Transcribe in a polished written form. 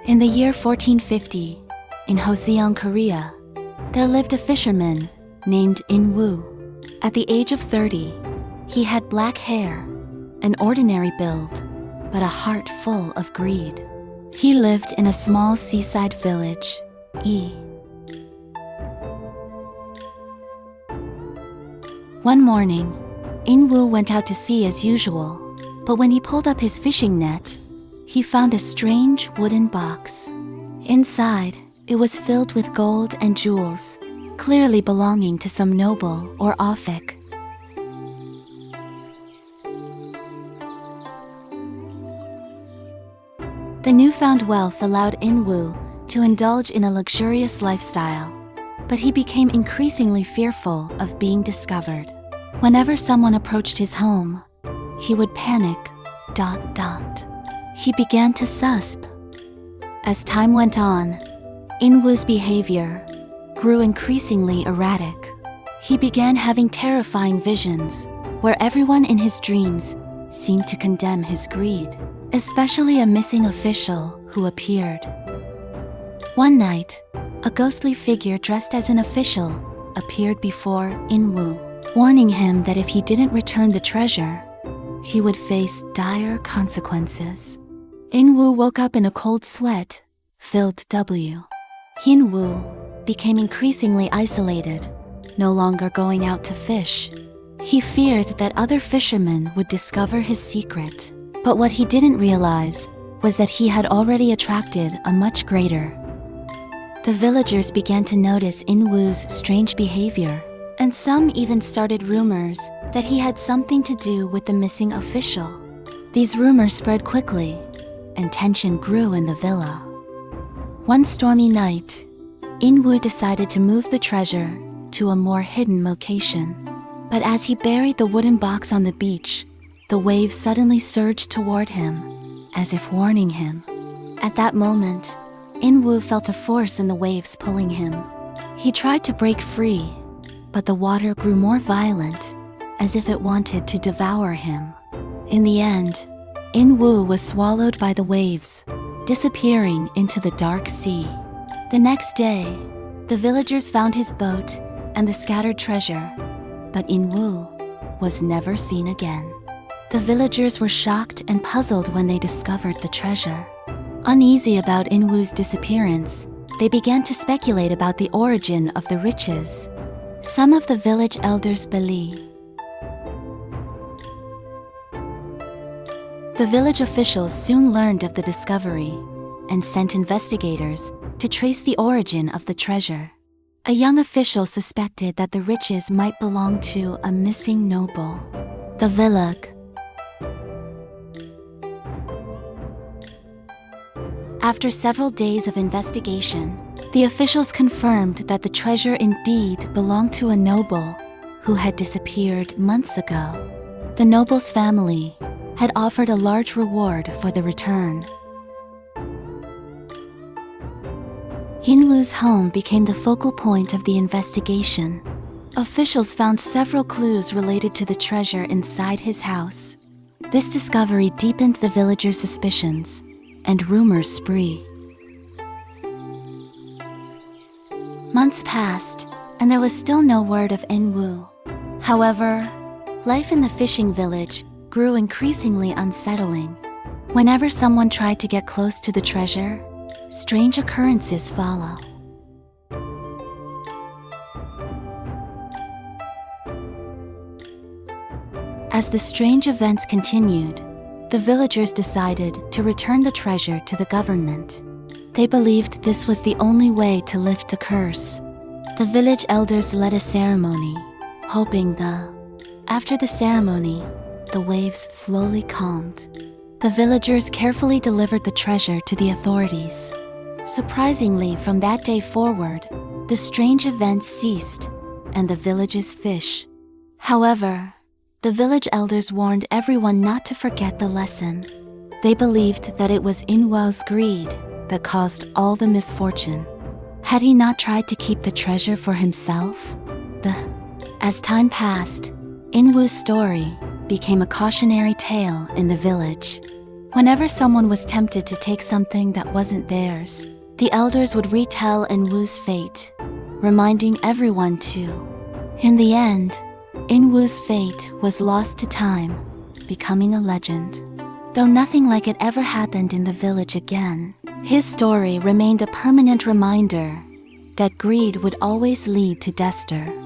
In the year 1450, in Joseon, Korea, there lived a fisherman named In-woo. At the age of 30, he had black hair, an ordinary build, but a heart full of greed. He lived in a small seaside village, One morning, In-woo went out to sea as usual, but when he pulled up his fishing net, he found a strange wooden box. Inside, it was filled with gold and jewels, clearly belonging to some noble or offic. The newfound wealth allowed In-woo to indulge in a luxurious lifestyle, but he became increasingly fearful of being discovered. Whenever someone approached his home, he would panic. He began to susp. As time went on, In-woo's behavior grew increasingly erratic. He began having terrifying visions, where everyone in his dreams seemed to condemn his greed, especially a missing official who appeared. One night, a ghostly figure dressed as an official appeared before In-woo, warning him that if he didn't return the treasure, he would face dire consequences. In-woo woke up in a cold sweat, filled W. In-woo became increasingly isolated, no longer going out to fish. He feared that other fishermen would discover his secret, but what he didn't realize was that he had already attracted a much greater. The villagers began to notice In-woo's strange behavior, and some even started rumors that he had something to do with the missing official. These rumors spread quickly, and tension grew in the villa. One stormy night, In-woo decided to move the treasure to a more hidden location. But as he buried the wooden box on the beach, the waves suddenly surged toward him, as if warning him. At that moment, In-woo felt a force in the waves pulling him. He tried to break free, but the water grew more violent, as if it wanted to devour him. In the end, In-woo was swallowed by the waves, disappearing into the dark sea. The next day, the villagers found his boat and the scattered treasure, but In-woo was never seen again. The villagers were shocked and puzzled when they discovered the treasure. Uneasy about In-woo's disappearance, they began to speculate about the origin of the riches. Some of the village elders believed. The village officials soon learned of the discovery and sent investigators to trace the origin of the treasure. A young official suspected that the riches might belong to a missing noble. The village. After several days of investigation, the officials confirmed that the treasure indeed belonged to a noble who had disappeared months ago. The noble's family had offered a large reward for the return. In-woo's home became the focal point of the investigation. Officials found several clues related to the treasure inside his house. This discovery deepened the villagers' suspicions, and rumors spread. Months passed, and there was still no word of In-woo. However, life in the fishing village grew increasingly unsettling. Whenever someone tried to get close to the treasure, strange occurrences followed. As the strange events continued, the villagers decided to return the treasure to the government. They believed this was the only way to lift the curse. The village elders led a ceremony, hoping After the ceremony, the waves slowly calmed. The villagers carefully delivered the treasure to the authorities. Surprisingly, from that day forward, the strange events ceased, and the village's fish. However, the village elders warned everyone not to forget the lesson. They believed that it was In-woo's greed that caused all the misfortune. Had he not tried to keep the treasure for himself? As time passed, In-woo's story became a cautionary tale in the village. Whenever someone was tempted to take something that wasn't theirs, the elders would retell Inwu's fate, reminding everyone to. In the end, Inwu's fate was lost to time, becoming a legend. Though nothing like it ever happened in the village again, his story remained a permanent reminder that greed would always lead to disaster.